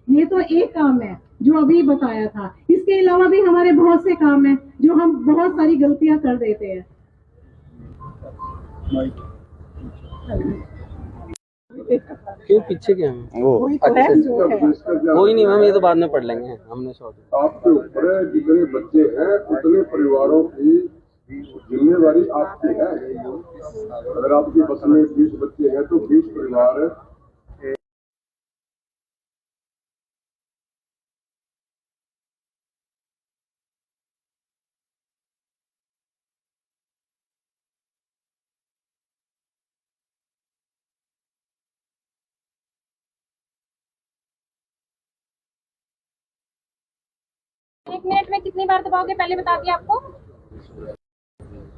ये तो एक काम है जो अभी बताया था। इसके अलावा भी हमारे बहुत से काम हैं जो हम बहुत सारी गलतियां कर देते हैं। क्यों पीछे क्या है वो? अच्छा कोई नहीं मैम, ये तो बाद में पढ़ लेंगे, हमने शॉर्ट। आपके ऊपर जितने बच्चे हैं उतने परिवारों की जिम्मेवारी आपकी है। अगर आपकी बस में 20 बच्चे हैं तो 20 परिवार एक मिनट में कितनी बार दबाओगे पहले बता दिया आपको।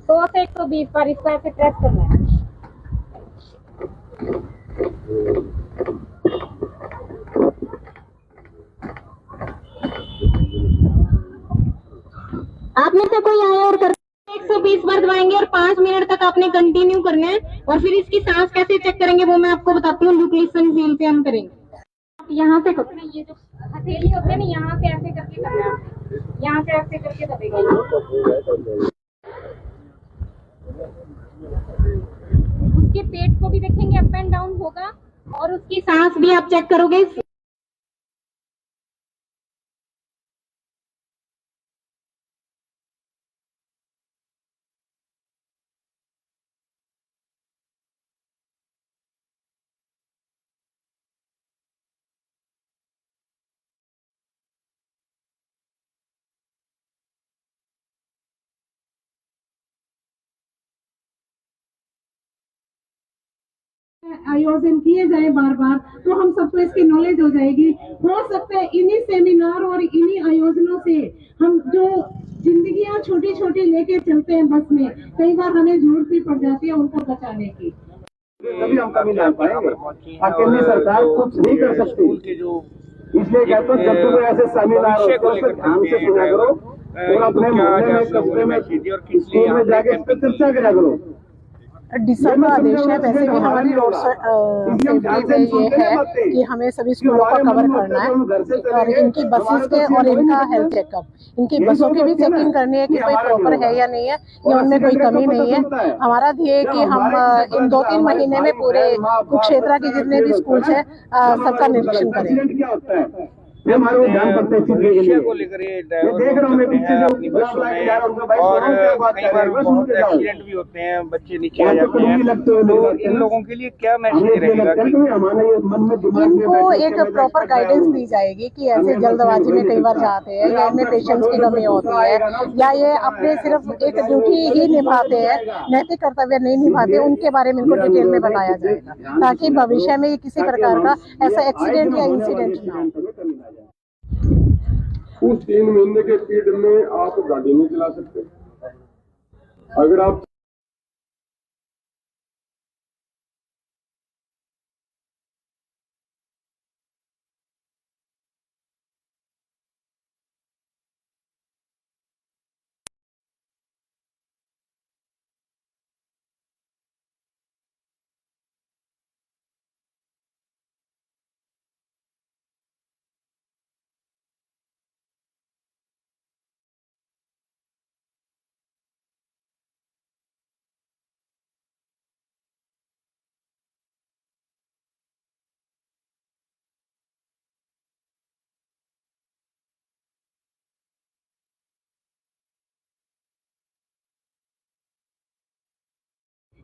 100 से 120 बार इसको ऐसे प्रेस करना है। आप में से कोई आए और कर 120 बार दबाएंगे और 5 मिनट तक आपने कंटिन्यू करना है। और फिर इसकी सांस कैसे चेक करेंगे वो मैं आपको बताती हूँ। लुक लिसन फील पे हम करेंगे। यहाँ से करो, ये जो हथेली होते हैं ना, यहाँ से ऐसे करके करना है आपने। यहाँ से ऐसे करके दबेगा। उसके पेट को भी देखेंगे, अप एंड डाउन होगा। और उसकी सांस भी आप चेक करोगे। आयोजन किए जाए बार बार तो हम सबको इसकी नॉलेज हो जाएगी। हो सकता है इन्हीं सेमिनार और इन्हीं आयोजनों से हम जो जिंदगियां छोटी छोटी लेके चलते हैं बस में, कई बार हमें जरूरत भी पड़ जाती है उनको बचाने की। तभी हम कमी ला पाएंगे। अकेली सरकार कुछ नहीं कर सकती। इसलिए कहते हैं जब तुम ऐसे सेमिनार होते हो तो ध्यान से सुना करो और अपने मोहल्ले में, कस्बे में, स्कूल में जाके इस पर चर्चा करा करो। डीसा का आदेश है। वैसे भी हमारी रोड सेफ्टी में ये है कि हमें सभी स्कूलों को कवर करना है और इनकी बसेस के और इनका हेल्थ चेकअप, इनकी बसों की भी चेकिंग करनी है कि कोई प्रॉपर है या नहीं है, या उनमें कोई कमी नहीं है। हमारा ध्येय है कि हम इन 2-3 महीने में पूरे कुरुक्षेत्र के जितने भी स्कूल है सबका निरीक्षण करें। ये हमारे को ध्यान पड़ता है भविष्य को लेकर ये देख रहा हूँ मैं पीछे जो बसों में, और कई बार बहुत एक्सीडेंट भी होते हैं, बच्चे नीचे आ जाते हैं, तो इन लोगों के लिए क्या मैसेज रहेगा? इनको एक प्रॉपर गाइडेंस दी जाएगी कि ऐसे जल्दबाजी में कई बार जाते हैं या इनमें पेशेंस की कमी होती है या ये अपने सिर्फ एक ड्यूटी ही निभाते हैं, नैतिक कर्तव्य नहीं निभाते, उनके बारे में इनको डिटेल में बताया जाएगा ताकि भविष्य में किसी प्रकार का ऐसा एक्सीडेंट या इंसिडेंट ना हो। उस 3 महीने के पीरियड में आप गाड़ी नहीं चला सकते। अगर आप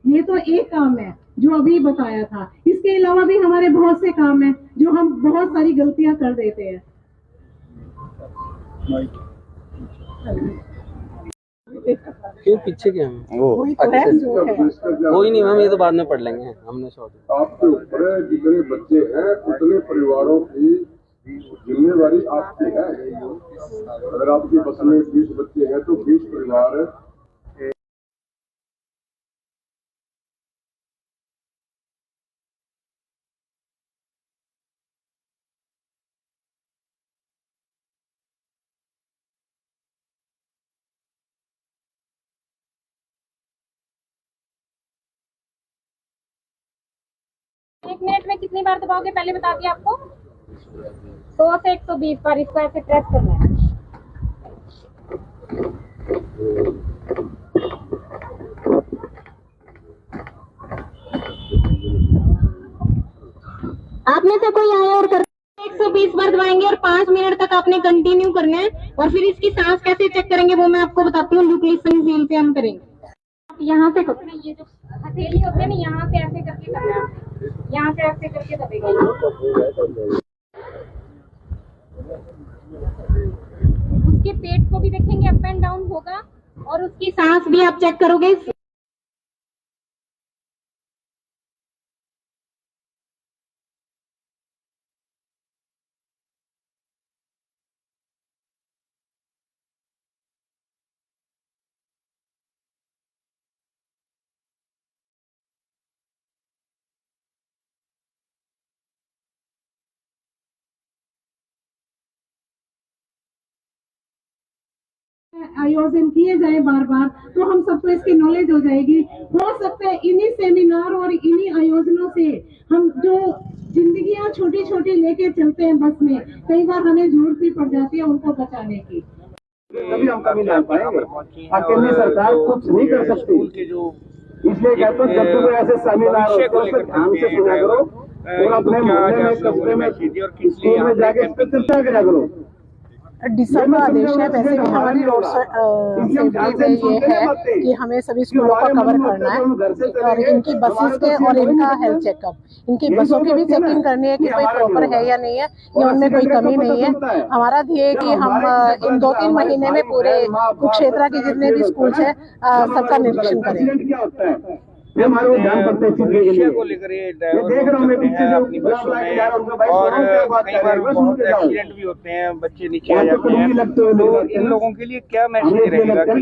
ये तो एक काम है जो अभी बताया था। इसके अलावा भी हमारे बहुत से काम हैं जो हम बहुत सारी गलतियां कर देते हैं। क्यों पीछे क्या है वो? अच्छा कोई नहीं मैम, ये तो बाद में पढ़ लेंगे, हमने शॉर्ट। आपके ऊपर जितने बच्चे हैं उतने परिवारों की जिम्मेवारी आपकी है। अगर आपकी बस में 20 बच्चे हैं तो 20 परिवार एक मिनट में कितनी बार दबाओगे पहले बता दिया आपको। 100 से 120 बार इसको ऐसे प्रेस करना है। आप में से कोई आए और कर 120 बार दबाएंगे और 5 मिनट तक आपने कंटिन्यू करना है और फिर इसकी सांस कैसे चेक करेंगे वो मैं आपको बताती हूँ। ल्यूक्लिसन सील से हम करेंगे। आप यहाँ से करो, ये जो हथेली होते हैं ना, यहाँ से ऐसे करके करना है आपने। यहाँ से ऐसे करके दबेगा। उसके पेट को भी देखेंगे, अप एंड डाउन होगा और उसकी सांस भी आप चेक करोगे। आयोजन किए जाए बार बार, तो हम सबको इसकी नॉलेज हो जाएगी। हो सकता है इन्हीं सेमिनार और इन्हीं आयोजनों से हम जो जिंदगियां छोटी छोटी लेके चलते हैं बस में, कई बार हमें जरूरत भी पड़ जाती है उनको बचाने की। तभी हम कमी ला पाएंगे। अकेली सरकार कुछ नहीं कर सकती। इसलिए कहते हैं जब तुम ऐसे सेमिनार होते हो तो ध्यान से सुना करो और अपने मोहल्ले में, कस्बे में, स्कूल में जाके इस पर चर्चा करा करो। डीसा का आदेश है। वैसे भी हमारी रोड सेफ्टी में ये है कि हमें सभी स्कूलों का कवर करना है और इनकी बसेस के और इनका हेल्थ चेकअप, इनकी बसों की भी चेकिंग करनी है कि कोई प्रॉपर है या नहीं है या उनमें कोई कमी नहीं है। हमारा ध्येय है कि हम इन 2-3 महीने में पूरे कुरुक्षेत्र के जितने भी स्कूल है सबका निरीक्षण करें। ये हमारे को ध्यान पड़ता है शिक्षा को लेकर ये देख रहा हूँ मैं पीछे जो अपनी बसों में और कई बार बहुत एक्सीडेंट भी होते हैं, बच्चे नीचे आ जाते हैं, तो इन लोगों के लिए क्या मैसेज रहेगा कि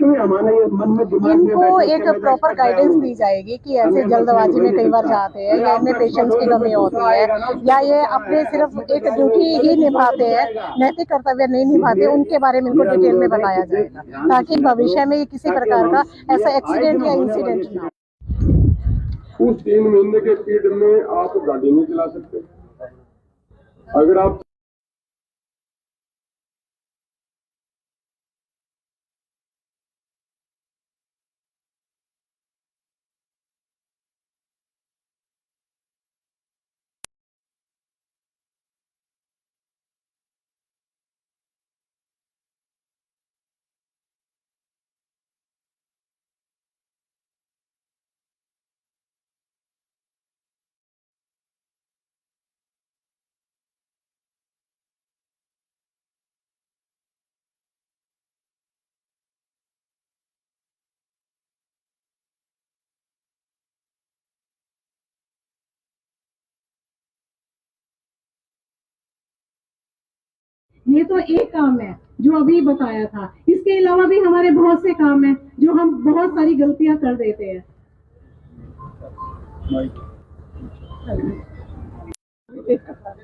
इनको एक प्रॉपर गाइडेंस दी जाएगी कि ऐसे जल्दबाजी में कई बार जाते हैं या इनमें पेशेंस की कमी होती है या ये अपने सिर्फ एक ड्यूटी ही निभाते हैं, नैतिक कर्तव्य नहीं निभाते, उनके बारे में इनको डिटेल में बताया जाएगा ताकि भविष्य में किसी प्रकार का ऐसा एक्सीडेंट या इंसिडेंट ना हो। उस 3 महीने के पीरियड में आप गाड़ी नहीं चला सकते। अगर आप ये तो एक काम है जो अभी बताया था, इसके अलावा भी हमारे बहुत से काम हैं जो हम बहुत सारी गलतियां कर देते हैं।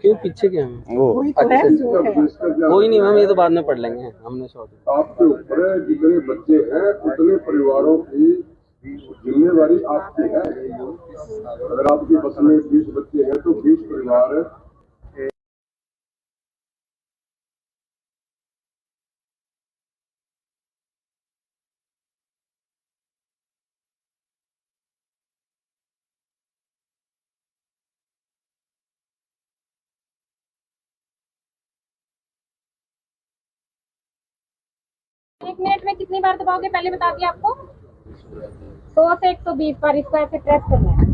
क्यों पीछे क्या है वही तो है जो है। कोई नहीं मैम, ये तो बाद में पढ़ लेंगे, हमने सॉल्व। आपके ऊपर है, जितने बच्चे हैं उतने परिवारों की जिम्मेवारी आपकी है। अगर आपकी बस में 20 बच्चे हैं तो 20 परिवार एक मिनट में कितनी बार दबाओगे पहले बता दिया आपको। 100 से 120 बार इसको ऐसे प्रेस करना है।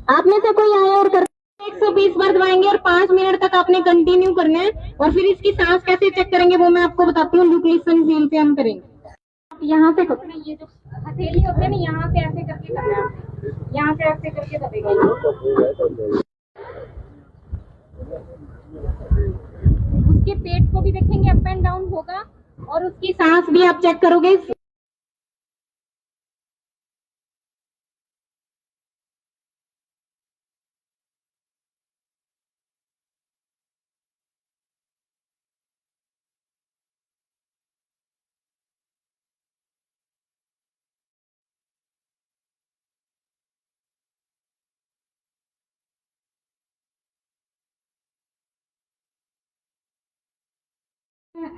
आप में से कोई आए और कर 120 बार दबाएंगे और 5 मिनट तक आपने कंटिन्यू करना है और फिर इसकी सांस कैसे चेक करेंगे वो मैं आपको बताती हूँ। ल्यूक्लिसन सील से हम करेंगे। आप यहाँ से करो, ये जो हथेली होते हैं ना, यहाँ से ऐसे करके करना है आपने। यहाँ से ऐसे करके दबेगा। उसके पेट को भी देखेंगे, अप एंड डाउन होगा और उसकी सांस भी आप चेक करोगे।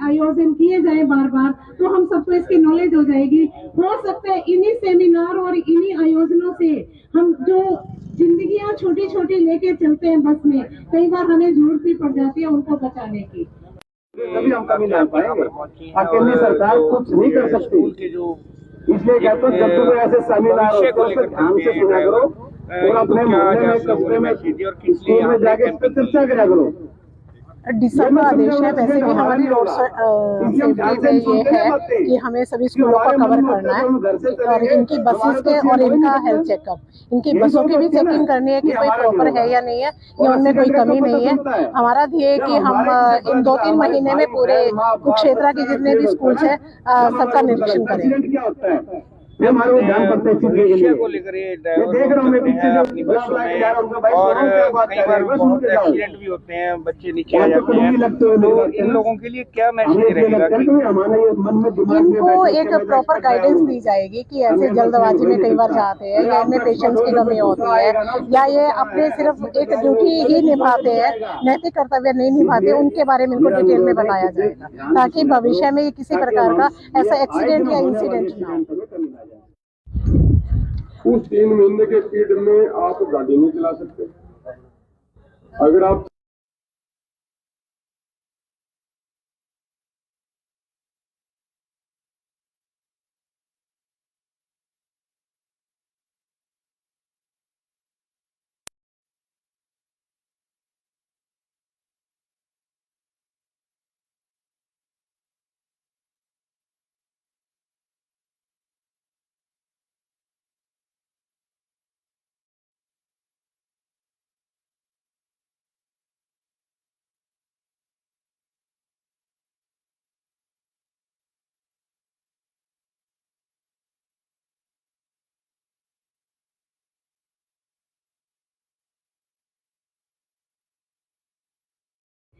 आयोजन किए जाए बार बार, तो हम सबको इसकी नॉलेज हो जाएगी। हो सकता है इन्हीं सेमिनार और इन्हीं आयोजनों से हम जो जिंदगियां छोटी छोटी लेके चलते हैं बस में, कई बार हमें जरूरत भी पड़ जाती है उनको बचाने की। तभी हम कमी ला पाएंगे। अकेली सरकार कुछ नहीं कर सकती। इसलिए कहते हैं जब तुम ऐसे सेमिनार होते हैं तो ध्यान से सुना करो और अपने मोहल्ले में, कस्बे में, स्कूल में जाके इस पर चर्चा करा करो। डीसा का आदेश है, वैसे भी हमारी रोड सेफ्टी में ये है कि हमें सभी स्कूलों को कवर करना है और इनकी बसेस के और इनका हेल्थ चेकअप, इनकी बसों की भी चेकिंग करनी है कि कोई प्रॉपर है या नहीं है, या उनमें कोई कमी नहीं है। हमारा ध्येय है कि हम इन 2-3 महीने में पूरे कुरुक्षेत्र के जितने भी स्कूल है सबका निरीक्षण करें। ये हमारे को ध्यान पड़ता है भविष्य को लेकर ये देख रहा हूँ मैं पीछे जो अपनी बसों में, और और कई बार बहुत एक्सीडेंट भी होते हैं, बच्चे नीचे आ जाते हैं, तो इन लोगों के लिए क्या मैसेज रहेगा कि इनको एक प्रॉपर गाइडेंस दी जाएगी कि ऐसे जल्दबाजी में कई बार जाते हैं या इनमें पेशेंस की कमी होती है या ये अपने सिर्फ एक ड्यूटी ही निभाते हैं, नैतिक कर्तव्य नहीं निभाते, उनके बारे में इनको डिटेल में बताया जाएगा ताकि भविष्य में किसी प्रकार का ऐसा एक्सीडेंट या इंसिडेंट ना हो। उस 3 महीने के पीरियड में आप गाड़ी नहीं चला सकते। अगर आप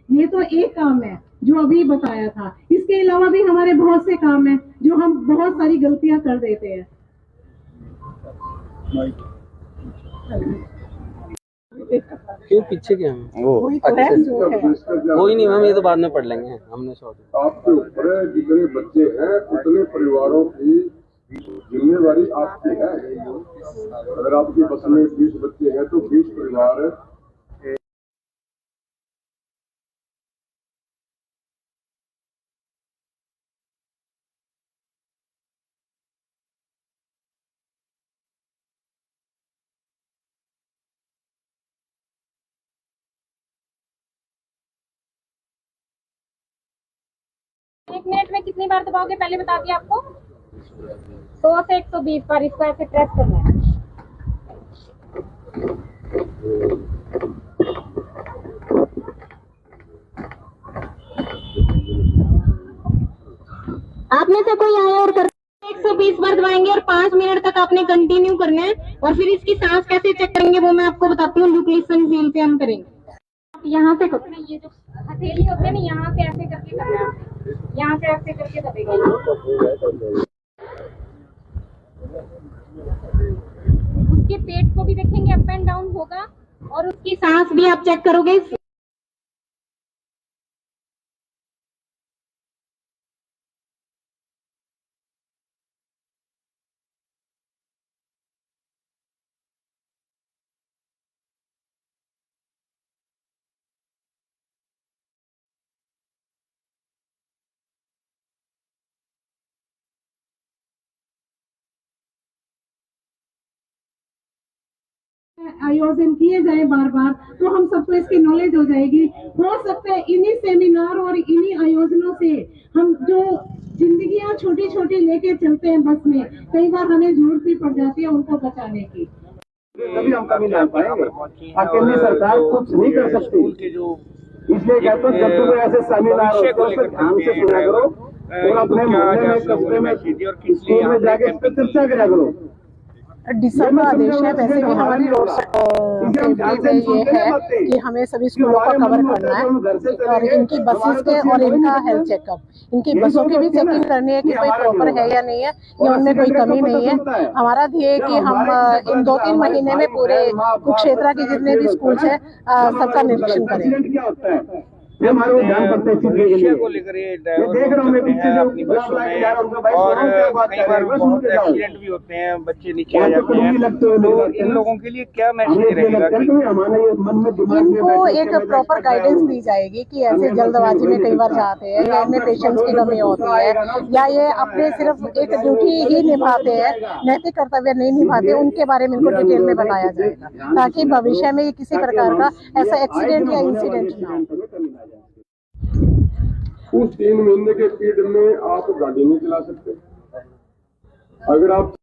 ये तो एक काम है जो अभी बताया था, इसके अलावा भी हमारे बहुत से काम हैं जो हम बहुत सारी गलतियां कर देते हैं। क्यों पीछे क्या है वो? कोई नहीं मैम, ये तो बाद में पढ़ लेंगे, हमने शॉर्ट। आपके ऊपर जितने बच्चे हैं उतने परिवारों की जिम्मेवारी आपकी है। अगर आपकी बस में 20 बच्चे हैं तो 20 परिवार एक मिनट में कितनी बार दबाओगे पहले बता दिया आपको? 100 से 120 बार इसको ऐसे प्रेस करना है। आप में से कोई आए और कर 120 बार दबाएंगे और 5 मिनट तक आपने कंटिन्यू करना है और फिर इसकी सांस कैसे चेक करेंगे वो मैं आपको बताती हूँ। न्यूक्लियस फील से हम करेंगे। यहाँ से ये जो हथेली होते हैं ना, यहाँ से ऐसे करके करना है, यहाँ से ऐसे करके दबेगा। उसके पेट को भी देखेंगे, अप एंड डाउन होगा और उसकी सांस भी आप चेक करोगे। आयोजन किए जाए बार बार, तो हम सबको इसकी नॉलेज हो जाएगी। हो सकता है इन्हीं सेमिनार और इन्हीं आयोजनों से हम जो जिंदगियां छोटी छोटी लेके चलते हैं बस में, कई बार हमें जरूरत भी पड़ जाती है उनको बचाने की। तभी हम कमी ला पाएंगे। अकेली सरकार कुछ नहीं कर सकती। इसलिए कहते हैं जब तुम ऐसे सेमिनार होते हैं तो ध्यान से सुना करो और अपने मोहल्ले में, कस्बे में, स्कूल में जाके इस पर चर्चा करा करो। डीसा का आदेश है, वैसे भी हमारी रोड सेफ्टी में ये है कि हमें सभी स्कूलों को कवर करना है और इनकी बसेस के और इनका हेल्थ चेकअप, इनकी बसों की भी चेकिंग करनी है कि कोई प्रॉपर है या नहीं है, या उनमें कोई कमी नहीं है। हमारा ध्येय है कि हम इन 2-3 महीने में पूरे कुरुक्षेत्र के जितने भी स्कूल है सबका निरीक्षण करें। ये हमारे को ध्यान पड़ता है इस चीज के भविष्य लिए। को लेकर ये ये ड्राइवर देख रहा हूँ मैं पीछे जो अपनी बसों जा में, रहा हूँ उनका भाई और सोनम क्या बात कई कर बार रहे हैं, बहुत सुन के जाओ। एक्सीडेंट भी होते हैं, बच्चे नीचे आ वहाँ पे जाते हैं, कुछ भी लगते हुए नहीं तो लगते इन ना। लोगों के लिए क्या हमें मैसेज इसलिए रहेगा लगता है कि कि हमारे ये मन में दिमाग में इनको बैठे एक प्रॉपर गाइडेंस दी जाएगी कि ऐसे जल्दबाजी में कई बार जाते हैं या इनमें पेशेंस की कमी होती है या ये अपने सिर्फ एक ड्यूटी ही निभाते हैं, नैतिक कर्तव्य नहीं निभाते, उनके बारे में इनको डिटेल में बताया जाएगा ताकि भविष्य में ये किसी प्रकार का ऐसा एक्सीडेंट या इंसिडेंट ना हो। उस 3 महीने के पीरियड में आप गाड़ी नहीं चला सकते। अगर आप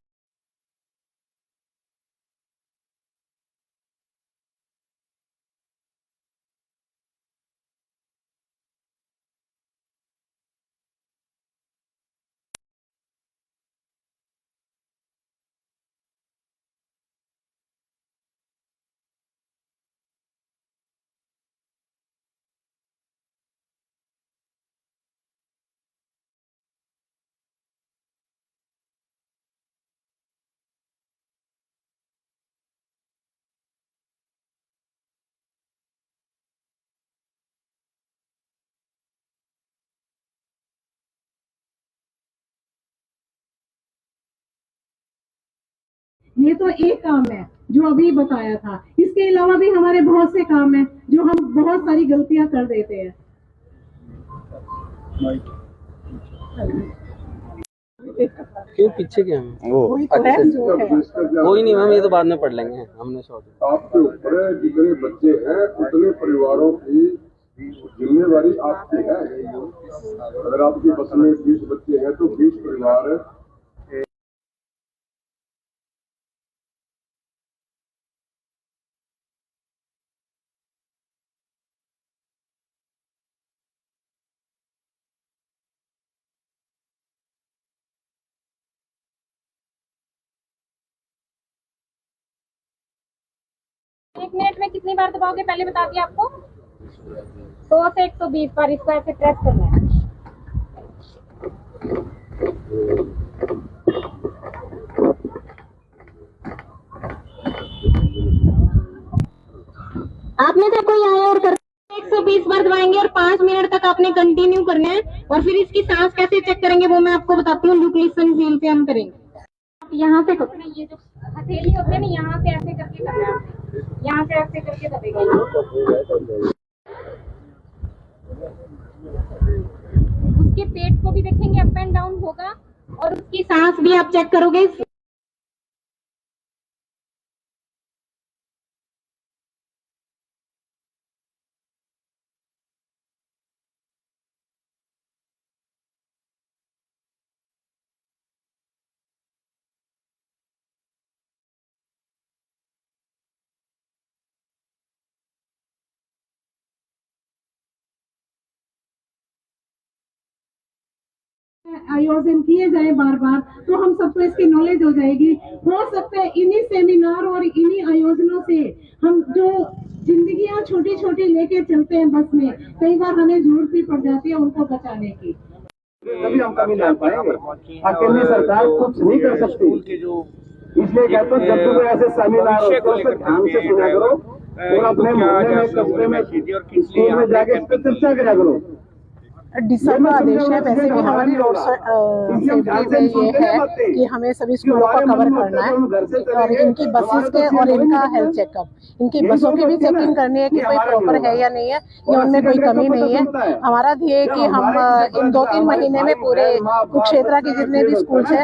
ये तो एक काम है जो अभी बताया था, इसके अलावा भी हमारे बहुत से काम हैं जो हम बहुत सारी गलतियां कर देते हैं। क्यों पीछे क्या हम वही तो है जो है। कोई नहीं मैम, ये तो बाद में पढ़ लेंगे, हमने शॉर्ट। आपके ऊपर है, जितने बच्चे हैं उतने परिवारों की जिम्मेवारी आपकी है। अगर आपकी बस में 20 बच्चे हैं तो 20 परिवार है। एक मिनट में कितनी बार दबाओगे पहले बता दिया आपको? 100 से 120 बार इसको ऐसे प्रेस करना है। आपने तो कोई आया और कर 120 बार दबाएंगे और 5 मिनट तक आपने कंटिन्यू करना है और फिर इसकी सांस कैसे चेक करेंगे वो मैं आपको बताती हूँ। लुक लिसन फील से हम करेंगे। आप यहाँ से करो, ये जो हथेली होते हैं ना, यहाँ से ऐसे करके करना है आपने, यहाँ से ऐसे करके दबेगा। उसके पेट को भी देखेंगे, अप एंड डाउन होगा, और उसकी सांस भी आप चेक करोगे। आयोजन किए जाए बार बार तो हम सबको इसकी नॉलेज हो जाएगी। हो सकता है इन्हीं सेमिनार और इन्हीं आयोजनों से हम जो जिंदगियां छोटी छोटी लेके चलते हैं बस में, कई बार हमें जरूरत भी पड़ जाती है उनको बचाने की। तभी हम कमी ला पाएंगे। अकेली सरकार कुछ नहीं कर सकती। इसलिए कहते हैं जब तुम ऐसे सेमिनार होते हो तो ध्यान से सुना करो और अपने मोहल्ले में, कस्बे में, स्कूल में जाके इस पर चर्चा करा करो। डिसा का आदेश है, वैसे भी हमारी रोड सेफ्टी में ये है कि हमें सभी स्कूलों को कवर करना है और इनकी बसेस के और इनका हेल्थ चेकअप, इनकी बसों की भी चेकिंग करनी है कि कोई प्रॉपर है या नहीं है या उनमें कोई कमी नहीं है। हमारा ध्येय है कि हम इन 2-3 महीने में पूरे कुरुक्षेत्र के जितने भी स्कूल है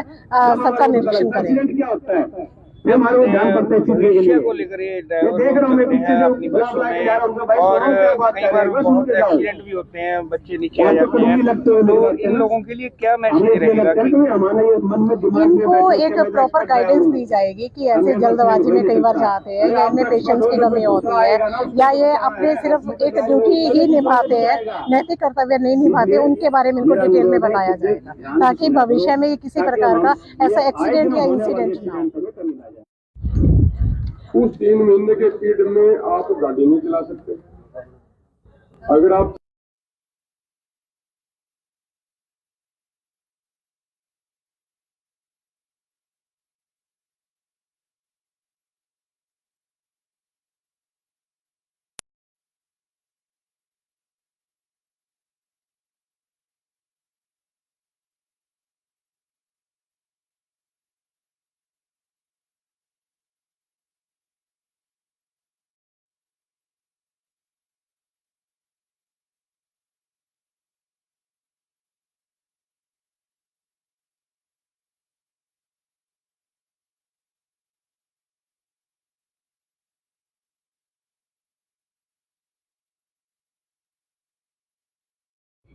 सबका निरीक्षण करें। ये हमारे को ध्यान पड़ता है इस चीज के भविष्य लिए। को लेकर ये ये देख रहा हूँ मैं पीछे जो अपनी बसों जा में, रहा हूँ उनका भाई और सोनम क्या बात कई कर बार रहे हैं, सुन बहुत के जाओ। एक्सीडेंट भी होते हैं, बच्चे नीचे आ वहाँ पे जाते कुछ भी हैं, लगते हुए नहीं तो लगते इन ना। लोगों के लिए क्या हमें मैसेज इसलिए रहेगा लगता है कि कि हमारे ये मन में दिमाग में इनको बैठे एक प्रॉपर गाइडेंस दी जाएगी कि ऐसे जल्दबाजी में कई बार जाते हैं या इनमें पेशेंस की कमी होती है या ये अपने सिर्फ एक ड्यूटी ही निभाते हैं, नैतिक कर्तव्य नहीं निभाते, उनके बारे में इनको डिटेल में बताया जाएगा ताकि भविष्य में ये किसी प्रकार का ऐसा एक्सीडेंट या इंसिडेंट ना हो। उस 3 महीने के पीरियड में आप गाड़ी नहीं चला सकते। अगर आप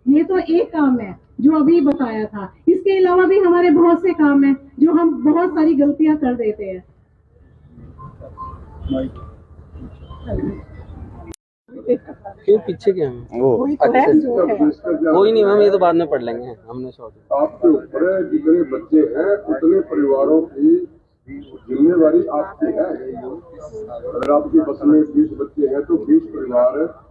ये तो एक काम है जो अभी बताया था। इसके अलावा भी हमारे बहुत से काम हैं जो हम बहुत सारी गलतियां कर देते हैं। क्यों पीछे क्या हम अच्छा कोई नहीं मैम, ये तो बाद में पढ़ लेंगे, हमने सॉल्व। आपके ऊपर है, जितने बच्चे हैं उतने परिवारों की जिम्मेवारी आपकी है। अगर आपकी बस में 20 बच्चे हैं तो 20 परिवार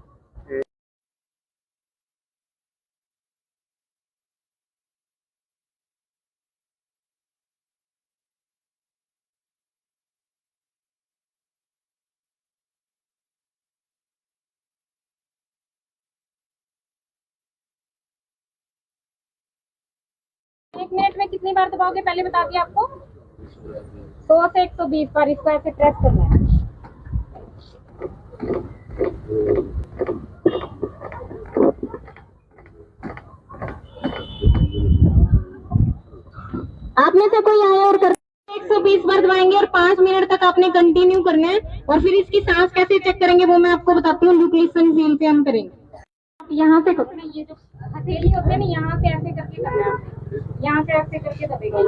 एक मिनट में कितनी बार दबाओगे पहले बता दिया आपको। 100 से 120 बार इसको ऐसे प्रेस करना है। आप में से कोई आए और कर 120 बार दबाएंगे और 5 मिनट तक आपने कंटिन्यू करना है और फिर इसकी सांस कैसे चेक करेंगे वो मैं आपको बताती हूँ। ल्यूक्लिसन फील से हम करेंगे। आप यहाँ से करना, ये जो हथेली होते हैं ना, यहाँ से ऐसे करके करना है। यहाँ से ऐसे करके दबेगा।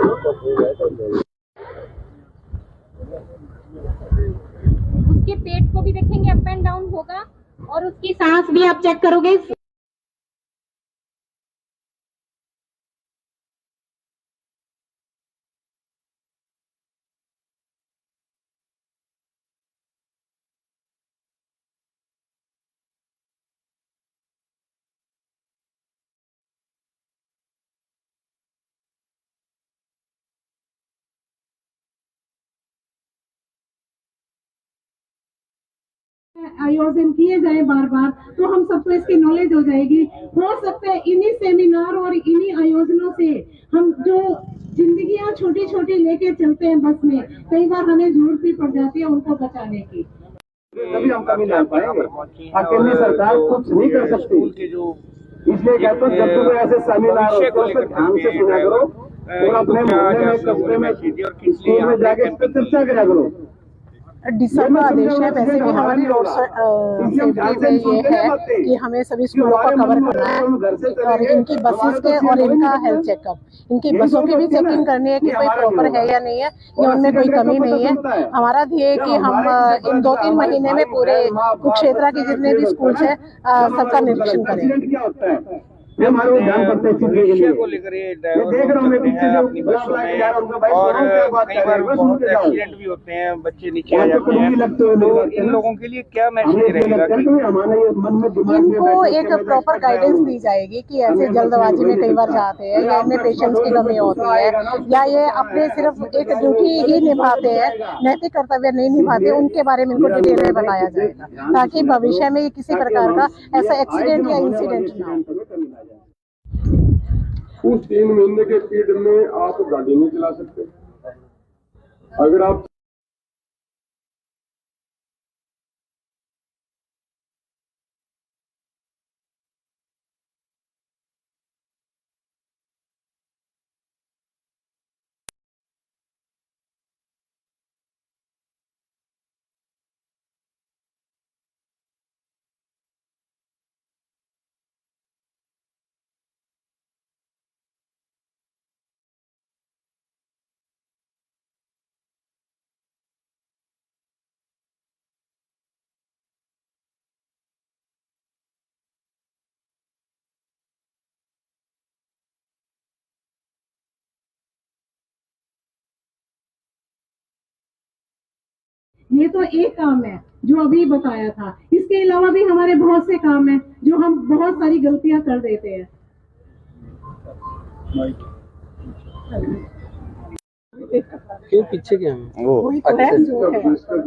उसके पेट को भी देखेंगे, अप एंड डाउन होगा और उसकी सांस भी आप चेक करोगे। आयोजन किए जाए बार बार तो हम सबको इसकी नॉलेज हो जाएगी। हो सकता है इन्हीं सेमिनार और इन्हीं आयोजनों से हम जो जिंदगियां छोटी छोटी लेके चलते हैं बस में, कई बार हमें जरूरत भी पड़ जाती है उनको बचाने की। तभी हम कमी ला पाएंगे। अकेली सरकार कुछ नहीं कर सकती। इसलिए कहते हैं जब भी ऐसे सेमिनार होते हैं तो ध्यान से सुना करो और अपने मोहल्ले में, कस्बे में, स्कूल में जाके इस पर चर्चा करा करो। डीसा का आदेश है, वैसे भी हमारी रोड सेफ्टी में ये है कि हमें सभी स्कूलों को कवर करना है और इनकी बसेस के और इनका हेल्थ चेकअप, इनकी बसों की भी चेकिंग करनी है कि कोई प्रॉपर है या नहीं है या उनमें कोई कमी नहीं है। हमारा ध्येय है कि हम इन 2-3 महीने में पूरे कुरुक्षेत्र के जितने भी स्कूल है सबका निरीक्षण करें। ये हमारे को ध्यान पड़ता है शिक्षा को लेकर ये ड्राइवर देख रहा हूँ मैं पीछे जो अपनी बसों में, और कई बार बहुत एक्सीडेंट भी होते हैं, बच्चे नीचे आ जाते हैं, तो इन लोगों के लिए क्या मैसेज रहेगा कि इनको एक प्रॉपर गाइडेंस दी जाएगी कि ऐसे जल्दबाजी में कई बार जाते हैं या इनमें पेशेंस की कमी होती है या ये अपने सिर्फ एक ड्यूटी ही निभाते हैं, नैतिक कर्तव्य नहीं निभाते, उनके बारे में इनको डिटेल में बताया जाएगा ताकि भविष्य में किसी प्रकार का ऐसा एक्सीडेंट या इंसिडेंट ना हो। उस 3 महीने के पीरियड में आप गाड़ी नहीं चला सकते। अगर आप ये तो एक काम है जो अभी बताया था। इसके अलावा भी हमारे बहुत से काम हैं जो हम बहुत सारी गलतियां कर देते हैं। क्यों पीछे क्या हम अच्छा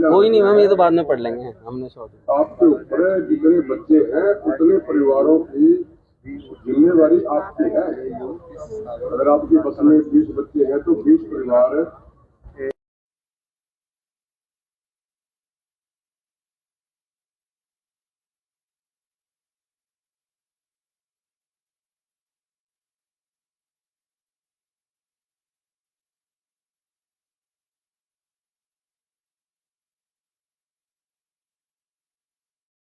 कोई नहीं मैम, ये तो बाद में पढ़ लेंगे, हमने सॉल्व। आपके ऊपर है, जितने बच्चे हैं उतने परिवारों की जिम्मेवारी आपकी है। अगर आपकी बस में 20 बच्चे हैं तो 20 परिवार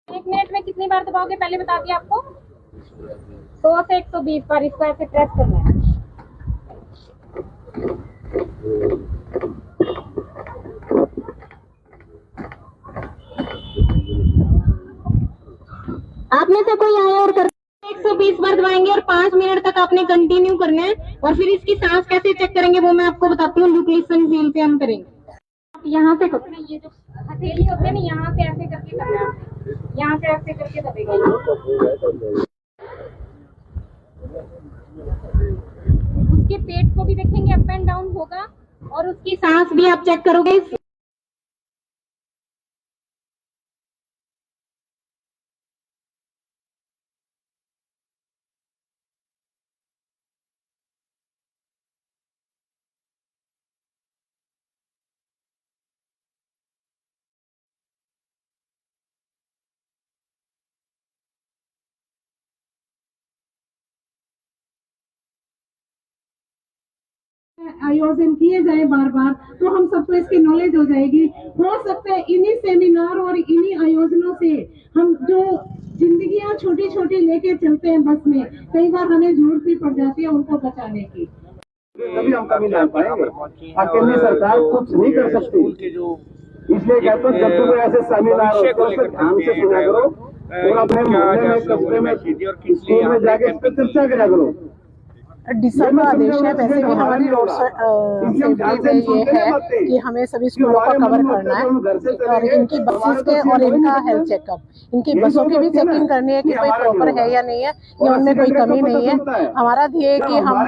एक मिनट में कितनी बार दबाओगे पहले बता दिया आपको। 100 से 120 बार इसको ऐसे प्रेस करना है। आप में से कोई आए और कर 120 बार दबाएंगे और 5 मिनट तक आपने कंटिन्यू करना है और फिर इसकी सांस कैसे चेक करेंगे वो मैं आपको बताती हूँ। लुक लिसन फील पे हम करेंगे। आप यहाँ से करो, ये जो हथेली होते हैं ना, यहाँ से ऐसे करके करना है आपने। यहाँ से ऐसे करके दबेगा। उसके पेट को भी देखेंगे, अप एंड डाउन होगा और उसकी सांस भी आप चेक करोगे। आयोजन किए जाए बार बार, तो हम सबको इसकी नॉलेज हो जाएगी। हो सकता है इन्हीं सेमिनार और इन्हीं आयोजनों से हम जो जिंदगियां छोटी छोटी लेके चलते हैं बस में, कई बार हमें जरूरत भी पड़ जाती है उनको बचाने की। तभी हम कमी ला पाएंगे। अकेली सरकार कुछ नहीं कर सकती। इसलिए कहते हैं जब तुम ऐसे सेमिनार होते हो तो ध्यान से सुना करो और अपने मोहल्ले में, कस्बे में, स्कूल में जाके इस पर चर्चा करा करो। डीसा का आदेश है, वैसे भी हमारी रोड सेफ्टी में ये है कि हमें सभी स्कूलों का कवर करना है और इनकी बसेस के और इनका हेल्थ चेकअप, इनकी बसों की भी चेकिंग करनी है कि कोई प्रॉपर है या नहीं है या उनमें कोई कमी नहीं है। हमारा ध्येय है कि हम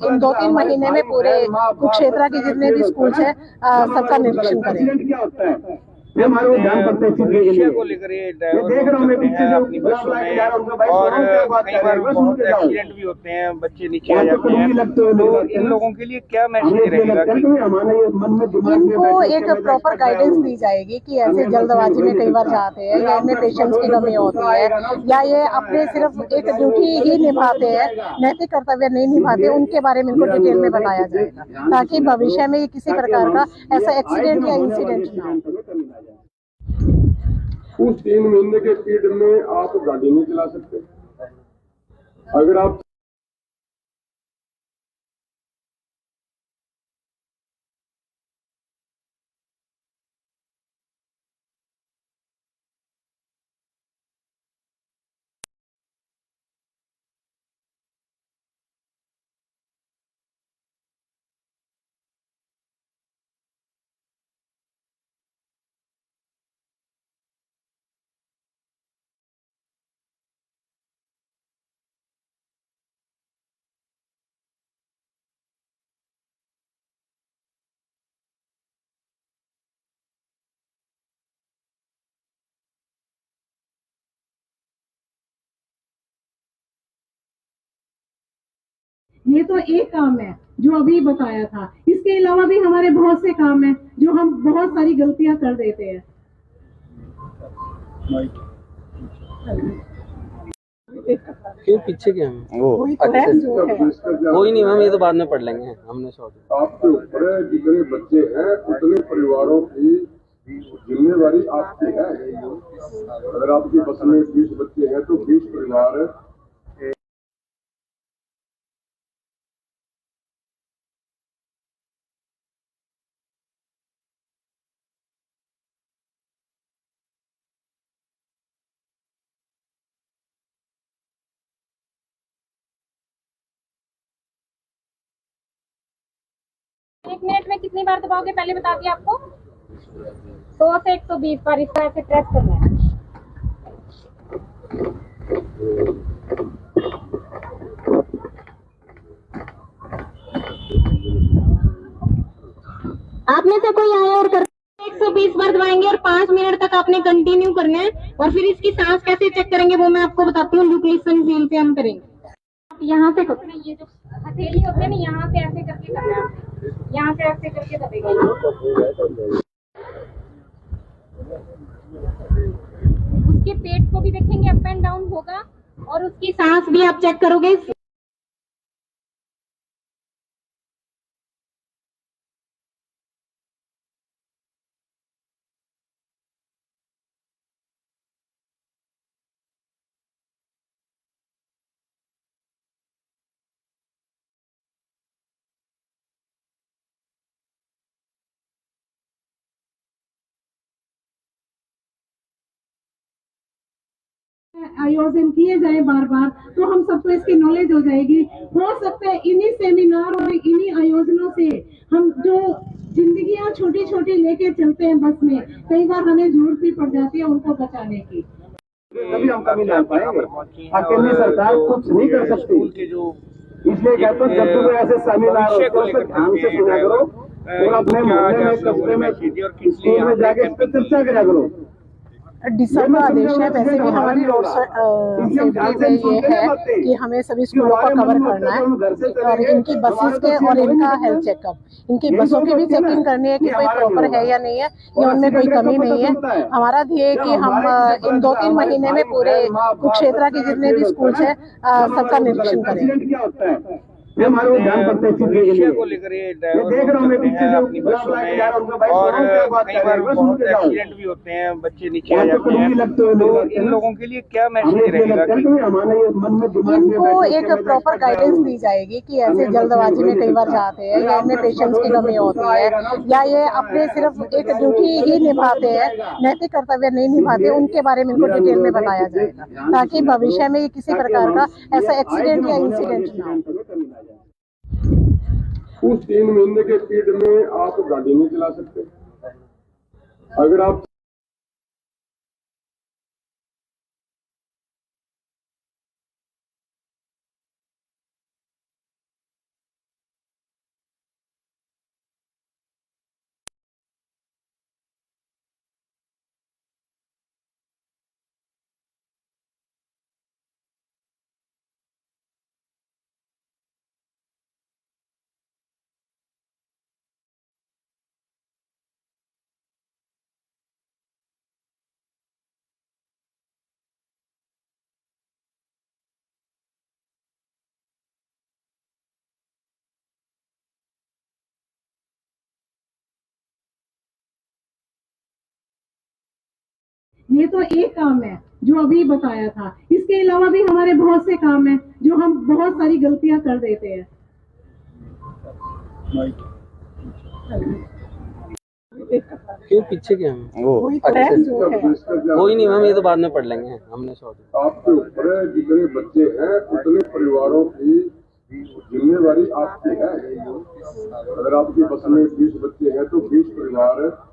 इन 2-3 महीने में पूरे कुरुक्षेत्र के जितने भी स्कूल है सबका निरीक्षण करें। ये हमारे को ध्यान पड़ता है शिक्षा को लेकर ये देख रहा हूँ मैं पीछे जो अपनी बसों में, और कई बार बहुत एक्सीडेंट भी होते हैं, बच्चे नीचे आ जाते हैं, तो इन लोगों के लिए क्या मैसेज रहेगा कि इनको एक प्रॉपर गाइडेंस दी जाएगी कि ऐसे जल्दबाजी में कई बार जाते हैं या इनमें पेशेंस की कमी होती है या ये अपने सिर्फ एक ड्यूटी ही निभाते हैं, नैतिक कर्तव्य नहीं निभाते, उनके बारे में इनको डिटेल में बताया जाएगा ताकि भविष्य में किसी प्रकार का ऐसा एक्सीडेंट या इंसिडेंट ना हो। उस 3 महीने के पीरियड में आप गाड़ी नहीं चला सकते। अगर आप ये तो एक काम है जो अभी बताया था, इसके अलावा भी हमारे बहुत से काम हैं जो हम बहुत सारी गलतियां कर देते हैं। क्यों पीछे क्या है वही तो है जो है। कोई नहीं मैम, ये तो बाद में पढ़ लेंगे, हमने शॉर्ट। आपके ऊपर है, जितने बच्चे हैं उतने परिवारों की जिम्मेवारी आपकी है। अगर आपकी बस में 20 बच्चे हैं तो 20 परिवार एक मिनट में कितनी बार दबाओगे पहले बता दिया आपको। 100 से 120 बार इसको ऐसे प्रेस करना है। आप में से कोई आए और कर 120 बार दबाएंगे और 5 मिनट तक आपने कंटिन्यू करना है और फिर इसकी सांस कैसे चेक करेंगे वो मैं आपको बताती हूँ। लुक लिसन फील पे हम करेंगे। आप यहाँ से करो, ये जो हथेली होते हैं ना, यहाँ से ऐसे करके करना है आपने। यहाँ से ऐसे करके दबेगा। उसके पेट को भी देखेंगे, अप एंड डाउन होगा और उसकी सांस भी आप चेक करोगे। आयोजन किए जाए बार बार, तो हम सबको इसकी नॉलेज हो जाएगी। हो सकता है इन्हीं सेमिनार और इन्हीं आयोजनों से हम जो जिंदगियां छोटी छोटी लेके चलते हैं बस में, कई बार हमें जरूरत भी पड़ जाती है उनको बचाने की। तभी हम कमी ला पाएंगे। अकेली सरकार कुछ नहीं कर सकती। इसलिए कहते हैं जब तुम ऐसे सेमिनार होते हो तो ध्यान से सुना करो और अपने मोहल्ले में, कस्बे में, स्कूल में जाके इस पर चर्चा करा करो। डीसा का आदेश है, वैसे भी हमारी रोड सेफ्टी में ये है कि हमें सभी स्कूलों को कवर करना है और इनकी बसेस के और इनका हेल्थ चेकअप, इनकी बसों की भी चेकिंग करनी है कि कोई प्रॉपर है या नहीं है या उनमें कोई कमी नहीं है। हमारा ध्येय है कि हम इन 2-3 महीने में पूरे कुरुक्षेत्र के जितने भी स्कूल है सबका निरीक्षण करें। ये हमारे को ध्यान पड़ता है शिक्षा को लेकर ये देख रहा हूँ मैं पीछे जो अपनी बसों में, और कई बार बहुत एक्सीडेंट भी होते हैं, बच्चे नीचे आ जाते हैं, तो इन लोगों के लिए क्या मैसेज रहेगा? इनको एक प्रॉपर गाइडेंस दी जाएगी कि ऐसे जल्दबाजी में कई बार जाते हैं या इनमें पेशेंस की कमी होती है या ये अपने सिर्फ एक ड्यूटी ही निभाते हैं, नैतिक कर्तव्य नहीं निभाते, उनके बारे में इनको डिटेल में बताया जाएगा ताकि भविष्य में किसी प्रकार का ऐसा एक्सीडेंट या इंसिडेंट ना हो। उस 3 महीने के पीरियड में आप गाड़ी नहीं चला सकते। अगर आप ये तो एक काम है जो अभी बताया था, इसके अलावा भी हमारे बहुत से काम हैं जो हम बहुत सारी गलतियां कर देते हैं। क्यों पीछे क्या है वो? कोई नहीं मैम, ये तो बाद में पढ़ लेंगे, हमने शॉर्ट। आपके ऊपर जितने बच्चे हैं उतने परिवारों की जिम्मेवारी आपकी है। अगर आपकी बस में 20 बच्चे हैं तो 20 परिवार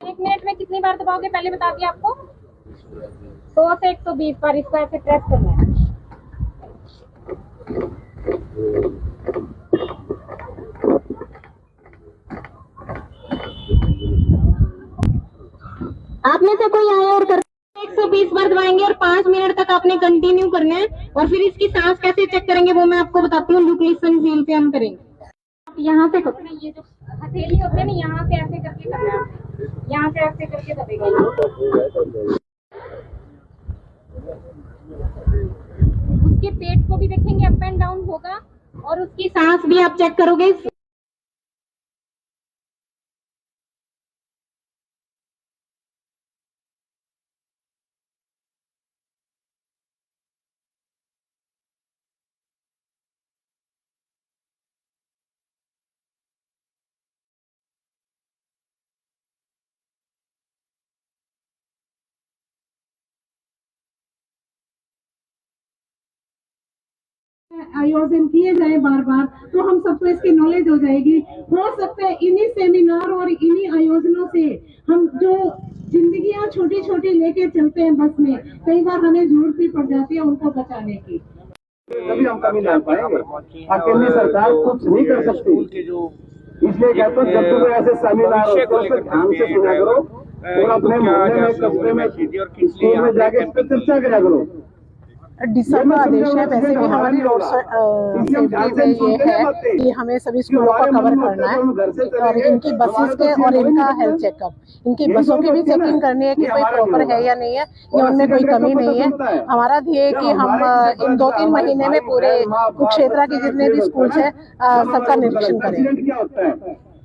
एक मिनट में कितनी बार दबाओगे पहले बता दिया आपको? 100 से 120 बार इसको ऐसे प्रेस करना है। आप में से कोई आए और कर 120 बार दबाएंगे और 5 मिनट तक आपने कंटिन्यू करना है और फिर इसकी सांस कैसे चेक करेंगे वो मैं आपको बताती हूँ। लुक लिसन फील पे हम करेंगे। यहाँ से ये जो हथेली होते हैं ना, यहाँ से ऐसे करके करना है, यहाँ से ऐसे करके दबेगा। उसके पेट को भी देखेंगे, अप एंड डाउन होगा और उसकी सांस भी आप चेक करोगे। आयोजन किए जाए बार बार, तो हम सबको इसकी नॉलेज हो जाएगी। हो सकता है इन्हीं सेमिनार और इन्हीं आयोजनों से हम जो जिंदगियां छोटी छोटी लेके चलते हैं बस में, कई बार हमें जरूरत भी पड़ जाती है उनको बचाने की। तभी हम कमी ला पाएंगे। अकेली सरकार कुछ नहीं कर सकती। इसलिए कहते हैं जब तुम ऐसे सेमिनार होते हो तो ध्यान से सुना करो और अपने मोहल्ले में, कस्बे में, स्कूल में जाके इस पर चर्चा करा करो। डीसा का आदेश है, वैसे भी हमारी रोड सेफ्टी में ये है कि हमें सभी स्कूलों को कवर करना है और इनकी बसेस के और इनका हेल्थ चेकअप, इनकी बसों की भी चेकिंग करनी है कि कोई प्रॉपर है या नहीं है या उनमें कोई कमी नहीं है। हमारा ध्येय है कि हम इन 2-3 महीने में पूरे कुरुक्षेत्र के जितने भी स्कूल है सबका निरीक्षण करें।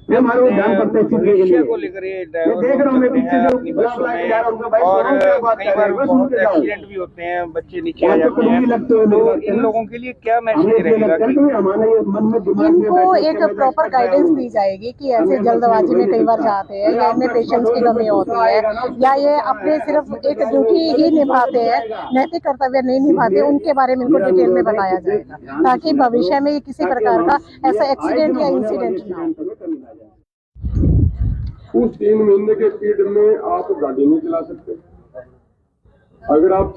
ये हमारे को ध्यान पड़ता है इस चीज के भविष्य लिए। को लेकर ये मैं ड्राइवर देख रहा हूँ मैं पीछे जो अपनी बसों बुला के में, जा रहा हूँ उनका भाई और सुनो क्या बात कई कर रहे बार हैं, बस सुन बहुत के जाओ। एक्सीडेंट भी होते हैं, बच्चे नीचे आ आपको जाते कभी हैं, लगते हुए तो नहीं लगते इन ना? लोगों के लिए क्या हमें मैसेज इसलिए रहेगा लगता है कि कि हमारे ये मन में दिमाग में इनको बैठे एक प्रॉपर गाइडेंस दी जाएगी कि ऐसे जल्दबाजी में कई बार जाते हैं या इनमें पेशेंस की कमी होती है या ये अपने सिर्फ एक ड्यूटी ही निभाते हैं, नैतिक कर्तव्य नहीं निभाते, उनके बारे में इनको डिटेल में बताया जाएगा ताकि भविष्य में ये किसी प्रकार का ऐसा एक्सीडेंट या इंसिडेंट ना हो। उस 3 महीने के पीरियड में आप गाड़ी नहीं चला सकते। अगर आप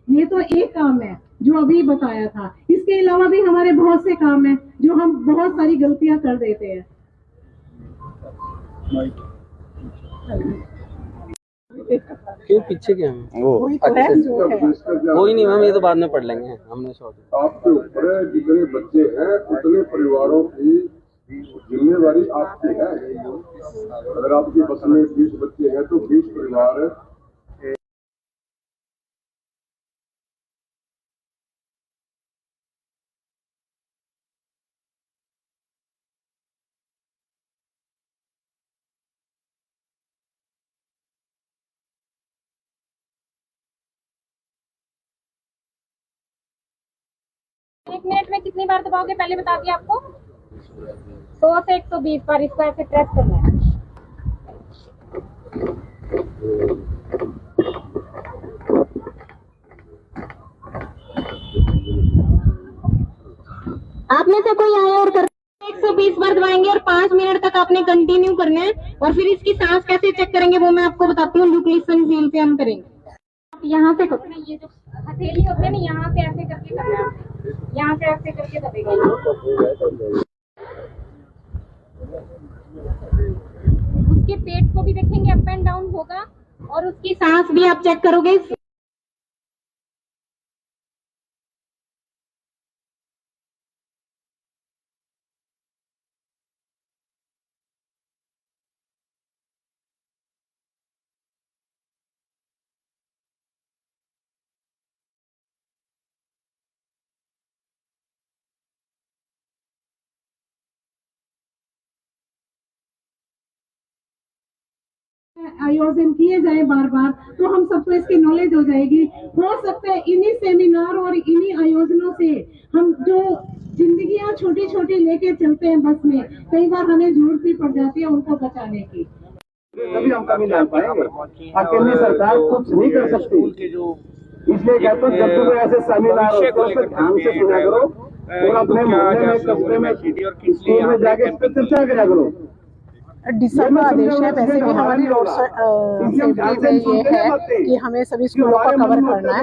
ये तो एक काम है जो अभी बताया था, इसके अलावा भी हमारे बहुत से काम हैं जो हम बहुत सारी गलतियां कर देते हैं। क्यों पीछे क्या हम वही तो है जो है। कोई नहीं मैम, ये तो बाद में पढ़ लेंगे, हमने शॉर्ट। आपके ऊपर है, जितने बच्चे हैं उतने परिवारों की जिम्मेवारी आपकी है। अगर आपकी बस में 20 बच्चे हैं तो 20 परिवार एक मिनट में कितनी बार दबाओगे पहले बता दिया आपको। 100 से 120 बार इसको ऐसे प्रेस करना है। आप में से कोई आए और कर 120 बार दबाएंगे और 5 मिनट तक आपने कंटिन्यू करना है और फिर इसकी सांस कैसे चेक करेंगे वो मैं आपको बताती हूँ। ल्यूक्लिसन सील से हम करेंगे। आप यहाँ से करो, ये जो हथेली होते हैं ना, यहाँ से ऐसे करके करना है आपने, यहाँ से ऐसे करके दबेगा। उसके पेट को भी देखेंगे, अप एंड डाउन होगा और उसकी सांस भी आप चेक करोगे। आयोजन किए जाए बार बार तो हम सबको इसकी नॉलेज हो जाएगी। हो सकता है इन्हीं सेमिनार और इन्हीं आयोजनों से हम जो जिंदगियां छोटी छोटी लेके चलते हैं बस में, कई बार हमें जरूरत भी पड़ जाती है उनको बचाने की। तभी हम कमी ला पाएंगे। अकेली सरकार कुछ नहीं कर सकती। के जो इसलिए कहता हूँ जब तुम ऐसे सेमिनार होते हो तो ध्यान से सुना करो और अपने मोहल्ले में कस्बे में स्कूल में जाके इस पर चर्चा करा करो। डीसा का आदेश है, वैसे भी हमारी रोड सेफ्टी में ये है कि हमें सभी स्कूलों को कवर करना है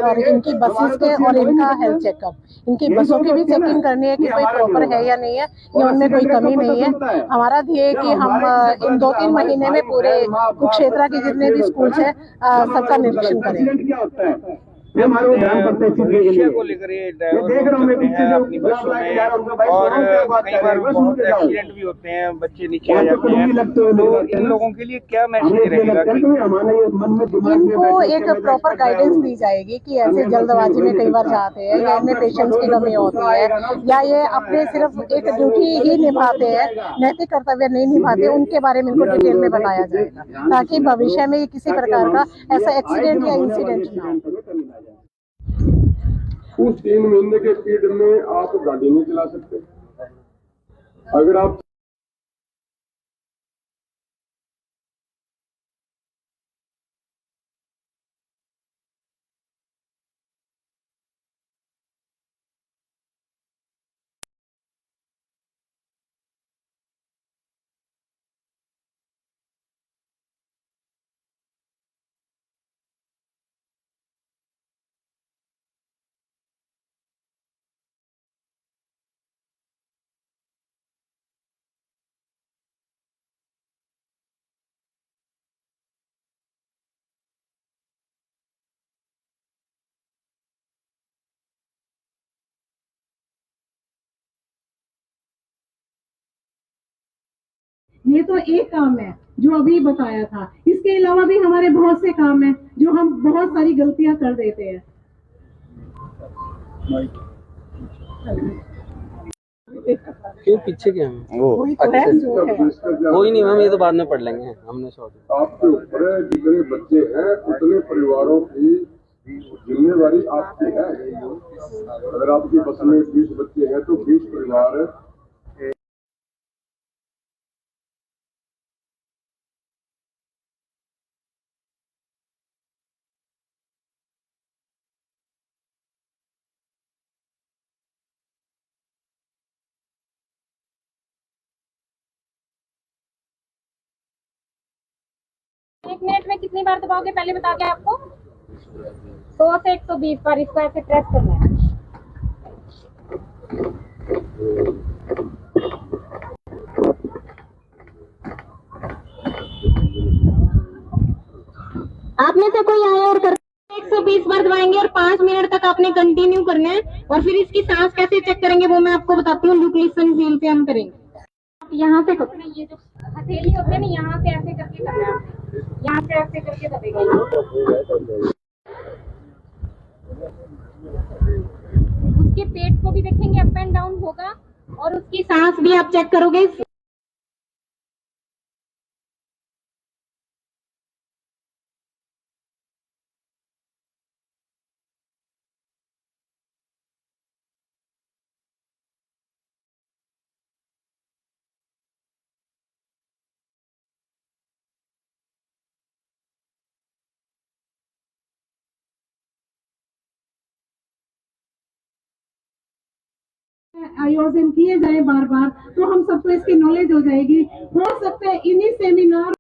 और इनकी बसेस के और इनका हेल्थ चेकअप, इनकी बसों की भी चेकिंग करनी है कि कोई प्रॉपर है या नहीं है या उनमें कोई कमी नहीं है। हमारा ध्येय है कि हम इन 2-3 महीने में पूरे कुरुक्षेत्र के जितने भी स्कूल है सबका निरीक्षण करें। ये हमारे को ध्यान पड़ता है इस चीज के भविष्य लिए। को लेकर ये मैं ड्राइवर देख रहा हूँ मैं पीछे जो अपनी बसों बुला के में, जा रहा हूँ उनका भाई और सुनो क्या बात कई कर रहे बार हैं, बस सुन बहुत के जाओ। एक्सीडेंट भी होते हैं, बच्चे नीचे आ आपको जाते कभी हैं, लगते हुए तो नहीं लगते इन ना? लोगों के लिए क्या हमें मैसेज इसलिए रहेगा लगता है कि कि हमारे ये मन में दिमाग में इनको बैठे एक प्रॉपर गाइडेंस दी जाएगी कि ऐसे जल्दबाजी में कई बार जाते हैं या इनमें पेशेंस की कमी होती है या ये अपने सिर्फ एक ड्यूटी ही निभाते हैं, नैतिक कर्तव्य नहीं निभाते, उनके बारे में इनको डिटेल में बताया जाएगा ताकि भविष्य में ये किसी प्रकार का ऐसा एक्सीडेंट या इंसिडेंट ना हो। उस 3 महीने के पीरियड में आप गाड़ी नहीं चला सकते। अगर आप ये तो एक काम है जो अभी बताया था। इसके अलावा भी हमारे बहुत से काम हैं जो हम बहुत सारी गलतियां कर देते हैं। क्यों पीछे के हम वही तो है जो है। कोई नहीं मैम, ये तो बाद में पढ़ लेंगे, हमने शॉर्ट। आपके ऊपर है, जितने बच्चे हैं उतने परिवारों की जिम्मेवारी आपकी है। अगर आपकी बस में 20 बच्चे हैं तो 20 परिवार एक मिनट में कितनी बार दबाओगे पहले बता के आपको? 100 से 120 बार इसको ऐसे प्रेस करना है। आप में से कोई आए और कर 120 बार दबाएंगे और 5 मिनट तक आपने कंटिन्यू करना है और फिर इसकी सांस कैसे चेक करेंगे वो मैं आपको बताती हूँ। लुक लिसन फील पे हम करेंगे। आप यहाँ से करो, ये जो हथेली होते हैं ना, यहाँ से ऐसे करके करना है आपने। यहाँ से ऐसे करके दबेगा। उसके पेट को भी देखेंगे, अप एंड डाउन होगा और उसकी सांस भी आप चेक करोगे। आयोजन किए जाए बार बार तो हम सबको इसकी नॉलेज हो जाएगी। हो सकता है इन्हीं सेमिनार